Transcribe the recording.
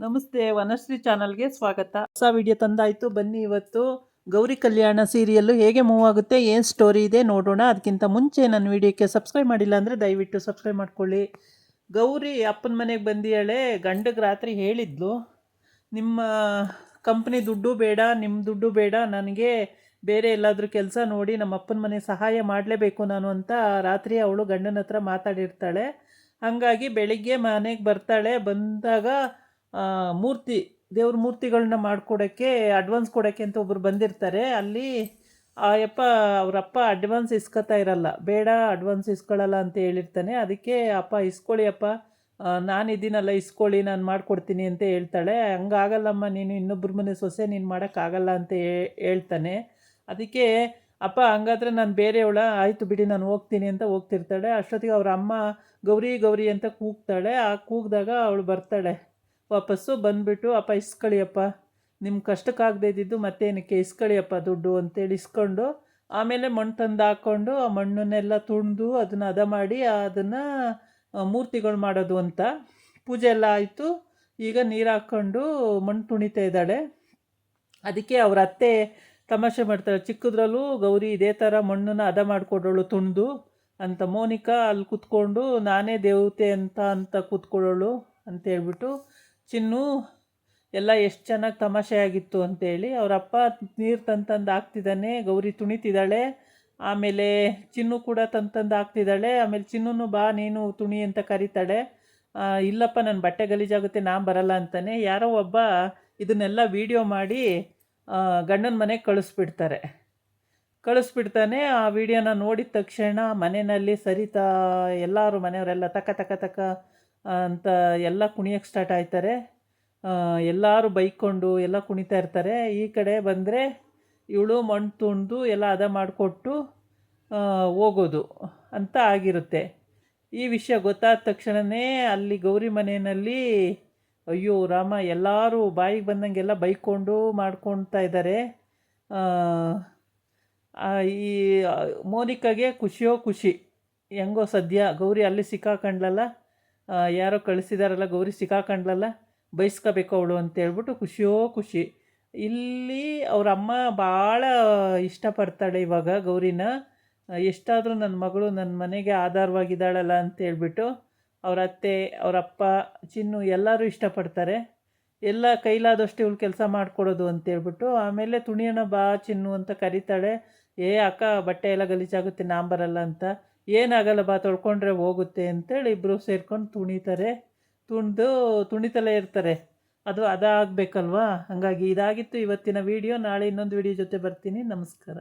ನಮಸ್ತೆ, ವನಶ್ರೀ ಚಾನಲ್ಗೆ ಸ್ವಾಗತ. ಹೊಸ ವಿಡಿಯೋ ತಂದಾಯಿತು. ಬನ್ನಿ ಇವತ್ತು ಗೌರಿ ಕಲ್ಯಾಣ ಸೀರಿಯಲ್ಲು ಹೇಗೆ ಮೂವ್ ಆಗುತ್ತೆ, ಏನು ಸ್ಟೋರಿ ಇದೆ ನೋಡೋಣ. ಅದಕ್ಕಿಂತ ಮುಂಚೆ ನನ್ನ ವಿಡಿಯೋಕ್ಕೆ ಸಬ್ಸ್ಕ್ರೈಬ್ ಮಾಡಿಲ್ಲ ಅಂದರೆ ದಯವಿಟ್ಟು ಸಬ್ಸ್ಕ್ರೈಬ್ ಮಾಡ್ಕೊಳ್ಳಿ. ಗೌರಿ ಅಪ್ಪನ ಮನೆಗೆ ಬಂದಿಯಾಳೆ. ಗಂಡಗೆ ರಾತ್ರಿ ಹೇಳಿದ್ಲು, ನಿಮ್ಮ ಕಂಪ್ನಿ ದುಡ್ಡು ಬೇಡ, ನಿಮ್ಮ ದುಡ್ಡು ಬೇಡ, ನನಗೆ ಬೇರೆ ಎಲ್ಲಾದರೂ ಕೆಲಸ ನೋಡಿ ನಮ್ಮ ಅಪ್ಪನ ಮನೆ ಸಹಾಯ ಮಾಡಲೇಬೇಕು ನಾನು ಅಂತ ರಾತ್ರಿ ಅವಳು ಗಂಡನ ಹತ್ರ ಮಾತಾಡಿರ್ತಾಳೆ. ಹಾಗಾಗಿ ಬೆಳಿಗ್ಗೆ ಮನೆಗೆ ಬರ್ತಾಳೆ. ಬಂದಾಗ ದೇವ್ರ ಮೂರ್ತಿಗಳನ್ನ ಮಾಡಿಕೊಡೋಕ್ಕೆ ಅಡ್ವಾನ್ಸ್ ಕೊಡೋಕ್ಕೆ ಅಂತ ಒಬ್ಬರು ಬಂದಿರ್ತಾರೆ. ಅಲ್ಲಿ ಆ ಯಪ್ಪ ಅವರಪ್ಪ ಅಡ್ವಾನ್ಸ್ ಇಸ್ಕೊತಾ ಇರಲ್ಲ, ಬೇಡ ಅಡ್ವಾನ್ಸ್ ಇಸ್ಕೊಳ್ಳಲ್ಲ ಅಂತ ಹೇಳಿರ್ತಾನೆ. ಅದಕ್ಕೆ ಅಪ್ಪ ಇಸ್ಕೊಳ್ಳಿ ಅಪ್ಪ, ನಾನಿದ್ದೀನಲ್ಲ ಇಸ್ಕೊಳ್ಳಿ, ನಾನು ಮಾಡಿಕೊಡ್ತೀನಿ ಅಂತ ಹೇಳ್ತಾಳೆ. ಹಂಗಾಗಲ್ಲಮ್ಮ, ನೀನು ಇನ್ನೊಬ್ಬರ ಮನೆ ಸೊಸೆ, ನೀನು ಮಾಡೋಕ್ಕಾಗಲ್ಲ ಅಂತ ಹೇಳ್ತಾನೆ. ಅದಕ್ಕೆ ಅಪ್ಪ ಹಂಗಾದ್ರೆ ನಾನು ಬೇರೆಯವಳ, ಆಯಿತು ಬಿಡಿ ನಾನು ಹೋಗ್ತೀನಿ ಅಂತ ಹೋಗ್ತಿರ್ತಾಳೆ. ಅಷ್ಟೊತ್ತಿಗೆ ಅವ್ರ ಅಮ್ಮ ಗೌರಿ ಗೌರಿ ಅಂತ ಕೂಗ್ತಾಳೆ. ಆ ಕೂಗಿದಾಗ ಅವಳು ಬರ್ತಾಳೆ ವಾಪಸ್ಸು. ಬಂದುಬಿಟ್ಟು ಅಪ್ಪ ಇಸ್ಕೊಳ್ಳಿಯಪ್ಪ, ನಿಮ್ಮ ಕಷ್ಟಕ್ಕಾಗದೇ ಇದ್ದಿದ್ದು ಮತ್ತೇನಕ್ಕೆ, ಇಸ್ಕೊಳ್ಳಿಯಪ್ಪ ದುಡ್ಡು ಅಂತೇಳಿ ಇಸ್ಕೊಂಡು, ಆಮೇಲೆ ಮಣ್ಣು ತಂದು ಹಾಕ್ಕೊಂಡು ಆ ಮಣ್ಣನ್ನೆಲ್ಲ ತುಳಿದು ಅದನ್ನು ಹದ ಮಾಡಿ ಅದನ್ನು ಮೂರ್ತಿಗಳು ಮಾಡೋದು ಅಂತ. ಪೂಜೆ ಎಲ್ಲ ಆಯಿತು. ಈಗ ನೀರು ಹಾಕ್ಕೊಂಡು ಮಣ್ಣು ತುಣಿತಾ ಇದ್ದಾಳೆ. ಅದಕ್ಕೆ ಅವ್ರ ಅತ್ತೆ ತಮಾಷೆ ಮಾಡ್ತಾಳೆ, ಚಿಕ್ಕದ್ರಲ್ಲೂ ಗೌರಿ ಇದೇ ಥರ ಮಣ್ಣನ್ನು ಹದ ಮಾಡಿಕೊಡೋಳು ತುಣಿದು ಅಂತ. ಮೋನಿಕಾ ಅಲ್ಲಿ ಕೂತ್ಕೊಂಡು ನಾನೇ ದೇವತೆ ಅಂತ ಕೂತ್ಕೊಳ್ಳೋಳು ಅಂತೇಳ್ಬಿಟ್ಟು, ಚಿನ್ನು ಎಲ್ಲ ಎಷ್ಟು ಚೆನ್ನಾಗಿ ತಮಾಷೆ ಆಗಿತ್ತು ಅಂತೇಳಿ ಅವರಪ್ಪ ನೀರು ತಂದು ಹಾಕ್ತಿದ್ದಾನೆ. ಗೌರಿ ತುಣಿತಿದ್ದಾಳೆ. ಆಮೇಲೆ ಚಿನ್ನು ಕೂಡ ತಂದು ಹಾಕ್ತಿದ್ದಾಳೆ. ಆಮೇಲೆ ಚಿನ್ನು ಬಾ ನೀನು ತುಣಿ ಅಂತ ಕರೀತಾಳೆ. ಇಲ್ಲಪ್ಪ ನನ್ನ ಬಟ್ಟೆ ಗಲೀಜಾಗುತ್ತೆ, ನಾನು ಬರಲ್ಲ ಅಂತಾನೆ. ಯಾರೋ ಒಬ್ಬ ಇದನ್ನೆಲ್ಲ ವೀಡಿಯೋ ಮಾಡಿ ಗಂಡನ ಮನೆಗೆ ಕಳಿಸ್ಬಿಡ್ತಾನೆ. ಆ ವಿಡಿಯೋನ ನೋಡಿದ ತಕ್ಷಣ ಮನೆಯಲ್ಲಿ ಸರಿತಾ ಎಲ್ಲರೂ ಮನೆಯವರೆಲ್ಲ ತಕ ತಕ ತಕ ಅಂತ ಎಲ್ಲ ಕುಣಿಯೋಕ್ಕೆ ಸ್ಟಾರ್ಟ್ ಆಯ್ತಾರೆ. ಎಲ್ಲರೂ ಬೈಕೊಂಡು ಎಲ್ಲ ಕುಣಿತಾ ಇರ್ತಾರೆ. ಈ ಕಡೆ ಬಂದರೆ ಇವಳು ಮಣ್ಣು ತುಣಿದು ಎಲ್ಲ ಹದ ಮಾಡಿಕೊಟ್ಟು ಹೋಗೋದು ಅಂತ ಆಗಿರುತ್ತೆ. ಈ ವಿಷಯ ಗೊತ್ತಾದ ತಕ್ಷಣವೇ ಅಲ್ಲಿ ಗೌರಿ ಮನೆಯಲ್ಲಿ ಅಯ್ಯೋ ರಾಮ, ಎಲ್ಲರೂ ಬಾಯಿಗೆ ಬಂದಂಗೆಲ್ಲ ಬೈಕೊಂಡು ಮಾಡ್ಕೊಳ್ತಾ ಇದ್ದಾರೆ. ಈ ಮೋನಿಕಾಗೆ ಖುಷಿಯೋ ಖುಷಿ, ಹೆಂಗೋ ಸದ್ಯ ಗೌರಿ ಅಲ್ಲಿ ಸಿಕ್ಕಾಕೊಂಡ್ಲಲ್ಲ, ಯಾರೋ ಕಳಿಸಿದಾರಲ್ಲ ಗೌರಿ ಸಿಕ್ಕಾಕೊಂಡ್ಲಲ್ಲ, ಬೈಸ್ಕೋಬೇಕು ಅವಳು ಅಂತೇಳ್ಬಿಟ್ಟು ಖುಷಿಯೋ ಖುಷಿ. ಇಲ್ಲಿ ಅವರಮ್ಮ ಭಾಳ ಇಷ್ಟಪಡ್ತಾಳೆ ಇವಾಗ ಗೌರಿನ. ಎಷ್ಟಾದರೂ ನನ್ನ ಮಗಳು ನನ್ನ ಮನೆಗೆ ಆಧಾರವಾಗಿದ್ದಾಳಲ್ಲ ಅಂತೇಳ್ಬಿಟ್ಟು ಅವ್ರ ಅತ್ತೆ, ಅವರಪ್ಪ, ಚಿನ್ನು ಎಲ್ಲರೂ ಇಷ್ಟಪಡ್ತಾರೆ. ಎಲ್ಲ ಕೈಲಾದಷ್ಟು ಇವಳು ಕೆಲಸ ಮಾಡಿಕೊಡೋದು ಅಂತೇಳ್ಬಿಟ್ಟು. ಆಮೇಲೆ ತುಣಿಯೋಣ ಬಾ ಚಿನ್ನು ಅಂತ ಕರೀತಾಳೆ. ಅಕ್ಕ ಬಟ್ಟೆ ಎಲ್ಲ ಗಲೀಜಾಗುತ್ತೆ, ನಾನು ಬರಲ್ಲ ಅಂತ. ಏನಾಗಲ್ಲ ಬಾ, ತೊಳ್ಕೊಂಡ್ರೆ ಹೋಗುತ್ತೆ ಅಂತೇಳಿ ಇಬ್ಬರು ಸೇರ್ಕೊಂಡು ತುಣಿತಲೇ ಇರ್ತಾರೆ. ಅದು ಅದಾಗಬೇಕಲ್ವಾ. ಹಾಗಾಗಿ ಇದಾಗಿತ್ತು ಇವತ್ತಿನ ವಿಡಿಯೋ. ನಾಳೆ ಇನ್ನೊಂದು ವಿಡಿಯೋ ಜೊತೆ ಬರ್ತೀನಿ. ನಮಸ್ಕಾರ.